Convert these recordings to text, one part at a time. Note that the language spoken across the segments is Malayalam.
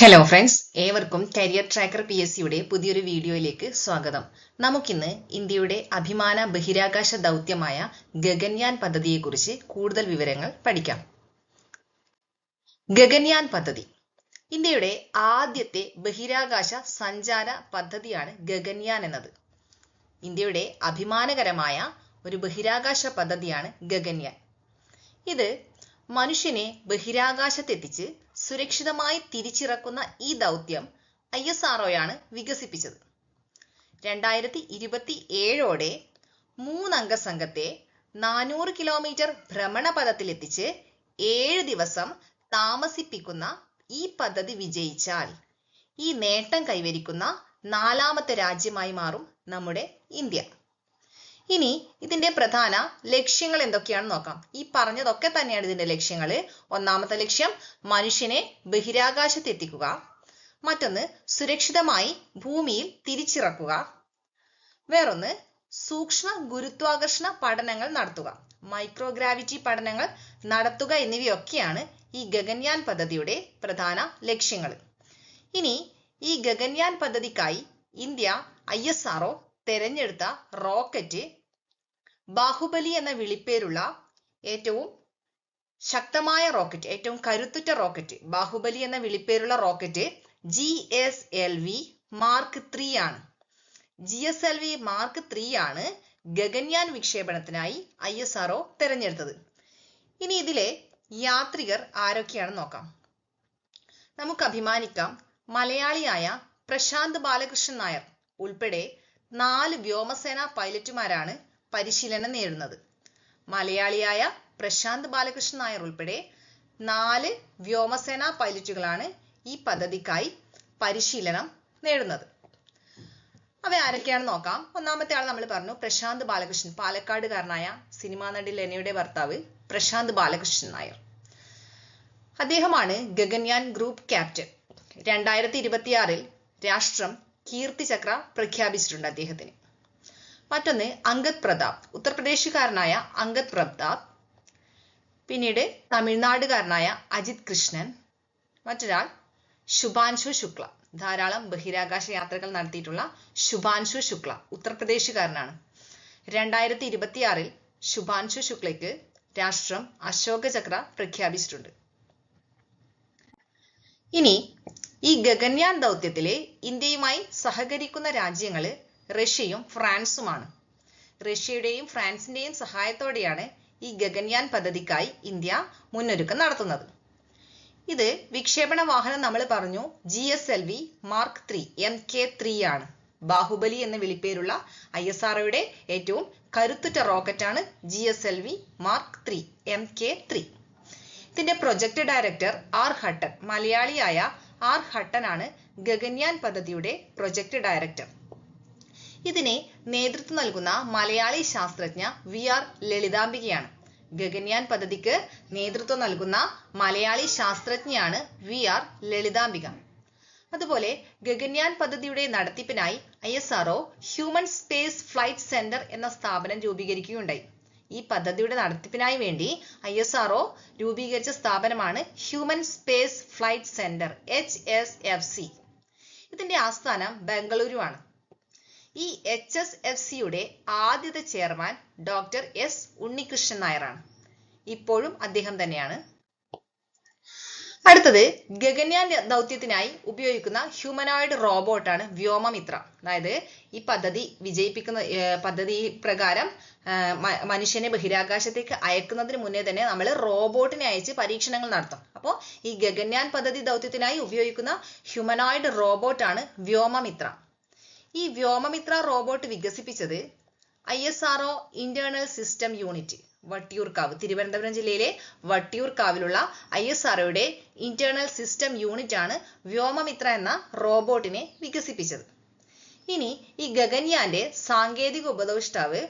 ഹലോ ഫ്രണ്ട്സ്, ഏവർക്കും കരിയർ ട്രാക്കർ PSCയുടെ പുതിയൊരു വീഡിയോയിലേക്ക് സ്വാഗതം. നമുക്കിന്ന് ഇന്ത്യയുടെ അഭിമാന ബഹിരാകാശ ദൗത്യമായ ഗഗൻയാൻ പദ്ധതിയെക്കുറിച്ച് കൂടുതൽ വിവരങ്ങൾ പഠിക്കാം. ഗഗൻയാൻ പദ്ധതി ഇന്ത്യയുടെ ആദ്യത്തെ ബഹിരാകാശ സഞ്ചാര പദ്ധതിയാണ് ഗഗൻയാൻ എന്നത്. ഇന്ത്യയുടെ അഭിമാനകരമായ ഒരു ബഹിരാകാശ പദ്ധതിയാണ് ഗഗൻയാൻ. ഇത് മനുഷ്യനെ ബഹിരാകാശത്തെത്തിച്ച് സുരക്ഷിതമായി തിരിച്ചിറക്കുന്ന ഈ ദൗത്യം ISROയാണ് വികസിപ്പിച്ചത്. 2027ഓടെ 3 അംഗ സംഘത്തെ 400 കിലോമീറ്റർ ഭ്രമണപഥത്തിലെത്തിച്ച് 7 ദിവസം താമസിപ്പിക്കുന്ന ഈ പദ്ധതി വിജയിച്ചാൽ ഈ നേട്ടം കൈവരിക്കുന്ന 4ാമത്തെ രാജ്യമായി മാറും നമ്മുടെ ഇന്ത്യ. ഇനി ഇതിന്റെ പ്രധാന ലക്ഷ്യങ്ങൾ എന്തൊക്കെയാണെന്ന് നോക്കാം. ഈ പറഞ്ഞതൊക്കെ തന്നെയാണ് ഇതിന്റെ ലക്ഷ്യങ്ങൾ. ഒന്നാമത്തെ ലക്ഷ്യം മനുഷ്യനെ ബഹിരാകാശത്ത് എത്തിക്കുക. മറ്റൊന്ന് സുരക്ഷിതമായി ഭൂമിയിൽ തിരിച്ചിറക്കുക. വേറൊന്ന് സൂക്ഷ്മ ഗുരുത്വാകർഷണ പഠനങ്ങൾ നടത്തുക, മൈക്രോഗ്രാവിറ്റി പഠനങ്ങൾ നടത്തുക എന്നിവയൊക്കെയാണ് ഈ ഗഗൻയാൻ പദ്ധതിയുടെ പ്രധാന ലക്ഷ്യങ്ങൾ. ഇനി ഈ ഗഗൻയാൻ പദ്ധതിക്കായി ഇന്ത്യ ISRO തെരഞ്ഞെടുത്ത റോക്കറ്റ് ബാഹുബലി എന്ന വിളിപ്പേരുള്ള ഏറ്റവും ശക്തമായ റോക്കറ്റ്, ഏറ്റവും കരുത്തുറ്റ റോക്കറ്റ്, ബാഹുബലി എന്ന വിളിപ്പേരുള്ള റോക്കറ്റ് GSLV Mark 3 ആണ്. GSLV Mark 3 ആണ് ഗഗൻയാൻ വിക്ഷേപണത്തിനായി ISRO തെരഞ്ഞെടുത്തത്. ഇനി ഇതിലെ യാത്രികർ ആരൊക്കെയാണെന്ന് നോക്കാം. നമുക്ക് അഭിമാനിക്കാം, മലയാളിയായ പ്രശാന്ത് ബാലകൃഷ്ണൻ നായർ ഉൾപ്പെടെ 4 വ്യോമസേനാ പൈലറ്റുമാരാണ് പരിശീലനം നേടുന്നത്. മലയാളിയായ പ്രശാന്ത് ബാലകൃഷ്ണൻ നായർ ഉൾപ്പെടെ 4 വ്യോമസേനാ പൈലറ്റുകളാണ് ഈ പദ്ധതിക്കായി പരിശീലനം നേടുന്നത്. അവ ആരൊക്കെയാണെന്ന് നോക്കാം. ഒന്നാമത്തെ ആൾ നമ്മൾ പറഞ്ഞു, പ്രശാന്ത് ബാലകൃഷ്ണൻ, പാലക്കാടുകാരനായ സിനിമാ നടി ലെനയുടെ ഭർത്താവ് പ്രശാന്ത് ബാലകൃഷ്ണൻ നായർ. അദ്ദേഹമാണ് ഗഗൻയാൻ ഗ്രൂപ്പ് ക്യാപ്റ്റൻ. 2026 രാഷ്ട്രം കീർത്തി ചക്ര പ്രഖ്യാപിച്ചിട്ടുണ്ട് അദ്ദേഹത്തിന്. മറ്റൊന്ന് അംഗദ് പ്രതാപ്, ഉത്തർപ്രദേശുകാരനായ അംഗദ് പ്രതാപ്. പിന്നീട് തമിഴ്നാടുകാരനായ അജിത് കൃഷ്ണൻ. മറ്റൊരാൾ ശുഭാൻശു ശുക്ല, ധാരാളം ബഹിരാകാശ യാത്രകൾ നടത്തിയിട്ടുള്ള ശുഭാൻശു ശുക്ല, ഉത്തർപ്രദേശുകാരനാണ്. 2026 ശുഭാൻശു ശുക്ലയ്ക്ക് രാഷ്ട്രം അശോക ചക്ര പ്രഖ്യാപിച്ചിട്ടുണ്ട്. ഇനി ഈ ഗഗൻയാൻ ദൗത്യത്തിലെ ഇന്ത്യയുമായി സഹകരിക്കുന്ന രാജ്യങ്ങൾ റഷ്യയും ഫ്രാൻസുമാണ്. റഷ്യയുടെയും ഫ്രാൻസിന്റെയും സഹായത്തോടെയാണ് ഈ ഗഗൻയാൻ പദ്ധതിക്കായി ഇന്ത്യ മുന്നൊരുക്കം നടത്തുന്നത്. ഇത് വിക്ഷേപണ വാഹനം നമ്മൾ പറഞ്ഞു GSLV Mark 3 MK3 ആണ്. ബാഹുബലി എന്ന വിളിപ്പേരുള്ള ISROയുടെ ഏറ്റവും കരുത്തുറ്റ റോക്കറ്റാണ് GSLV Mark 3 MK3. ഇതിന്റെ പ്രൊജക്ട് ഡയറക്ടർ R ഹട്ടൻ, മലയാളിയായ R ഹട്ടൻ ആണ് ഗഗൻയാൻ പദ്ധതിയുടെ പ്രൊജക്ട് ഡയറക്ടർ. ഇതിനെ നേതൃത്വം നൽകുന്ന മലയാളി ശാസ്ത്രജ്ഞ VR ലളിതാംബികയാണ്. ഗഗൻയാൻ പദ്ധതിക്ക് നേതൃത്വം നൽകുന്ന മലയാളി ശാസ്ത്രജ്ഞയാണ് VR ലളിതാംബിക. അതുപോലെ ഗഗൻയാൻ പദ്ധതിയുടെ നടത്തിപ്പിനായി ISRO human space flight centre എന്ന സ്ഥാപനം രൂപീകരിക്കുകയുണ്ടായി. ഈ പദ്ധതിയുടെ നടത്തിപ്പിനായി വേണ്ടി ISRO രൂപീകരിച്ച സ്ഥാപനമാണ് human space flight centre HSFC. ഇതിന്റെ ആസ്ഥാനം ബംഗളൂരു ആണ്. ഈ HSFCയുടെ ആദ്യത്തെ ചെയർമാൻ ഡോക്ടർ S ഉണ്ണികൃഷ്ണൻ നായരാണ്. ഇപ്പോഴും അദ്ദേഹം തന്നെയാണ്. അടുത്തത് ഗഗൻയാൻ ദൗത്യത്തിനായി ഉപയോഗിക്കുന്ന ഹ്യൂമനോയിഡ് റോബോട്ടാണ് വ്യോമമിത്ര. അതായത് ഈ പദ്ധതി പ്രകാരം മനുഷ്യനെ ബഹിരാകാശത്തേക്ക് അയക്കുന്നതിന് മുന്നേ തന്നെ നമ്മൾ റോബോട്ടിനെ അയച്ച് പരീക്ഷണങ്ങൾ നടത്തും. അപ്പോൾ ഈ ഗഗൻയാൻ പദ്ധതി ദൗത്യത്തിനായി ഉപയോഗിക്കുന്ന ഹ്യൂമനോയിഡ് റോബോട്ടാണ് വ്യോമമിത്ര. ഈ വ്യോമമിത്ര റോബോട്ട് വികസിപ്പിച്ചത് ISRO internal system unit, Vattiyoorkavu, Thiruvananthapuram ജില്ലയിലെ വട്ടിയൂർക്കാവിലുള്ള ISROയുടെ ഇന്റേണൽ സിസ്റ്റം യൂണിറ്റ് ആണ് വ്യോമമിത്ര എന്ന റോബോട്ടിനെ വികസിപ്പിച്ചത്. ഇനി ഈ ഗഗൻയാന്റെ സാങ്കേതിക ഉപദേഷ്ടാവ്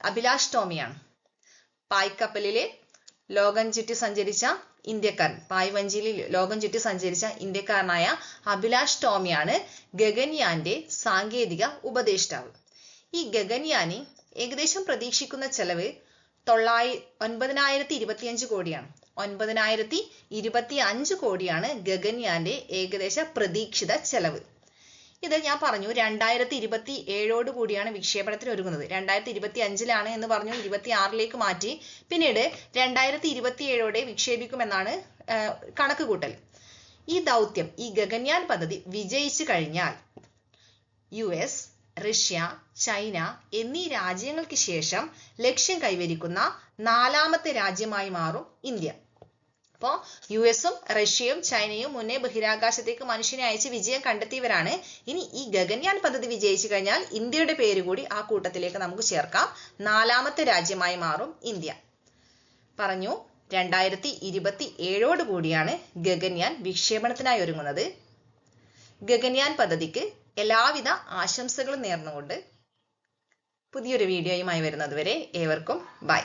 അഭിലാഷ് ടോമിയാണ്. പായ്ക്കപ്പലിലെ ലോകം ചുറ്റി സഞ്ചരിച്ച ഇന്ത്യക്കാരൻ, പായ്വഞ്ചിയിൽ ലോകം ചുറ്റി സഞ്ചരിച്ച ഇന്ത്യക്കാരനായ അഭിലാഷ് ടോമിയാണ് ഗഗൻയാന്റെ സാങ്കേതിക ഉപദേഷ്ടാവ്. ഈ ഗഗൻയാന് ഏകദേശം പ്രതീക്ഷിക്കുന്ന ചെലവ് 9,025 കോടിയാണ്. 9,025 കോടിയാണ് ഗഗൻയാന്റെ ഏകദേശ പ്രതീക്ഷിത ചെലവ്. ഇത് ഞാൻ പറഞ്ഞു 2027 കൂടിയാണ് വിക്ഷേപണത്തിന് ഒരുങ്ങുന്നത്. 2025 എന്ന് പറഞ്ഞു, 26 മാറ്റി, പിന്നീട് 2027 വിക്ഷേപിക്കുമെന്നാണ് കണക്ക് കൂട്ടൽ. ഈ ദൗത്യം, ഈ ഗഗൻയാൻ പദ്ധതി വിജയിച്ചു കഴിഞ്ഞാൽ US, റഷ്യ, ചൈന എന്നീ രാജ്യങ്ങൾക്ക് ശേഷം ലക്ഷ്യം കൈവരിക്കുന്ന 4ാമത്തെ രാജ്യമായി മാറും ഇന്ത്യ. അപ്പോൾ US-ഉം റഷ്യയും ചൈനയും മുന്നേ ബഹിരാകാശത്തേക്ക് മനുഷ്യനെ അയച്ച് വിജയം കണ്ടെത്തിയവരാണ്. ഇനി ഈ ഗഗൻയാൻ പദ്ധതി വിജയിച്ചു കഴിഞ്ഞാൽ ഇന്ത്യയുടെ പേര് കൂടി ആ കൂട്ടത്തിലേക്ക് നമുക്ക് ചേർക്കാം. 4ാമത്തെ രാജ്യമായി മാറും ഇന്ത്യ. പറഞ്ഞു, 2027 കൂടിയാണ് ഗഗൻയാൻ വിക്ഷേപണത്തിനായി ഒരുങ്ങുന്നത്. ഗഗൻയാൻ പദ്ധതിക്ക് എല്ലാവിധ ആശംസകളും നേർന്നുകൊണ്ട് പുതിയൊരു വീഡിയോയുമായി വരുന്നതുവരെ ഏവർക്കും ബൈ.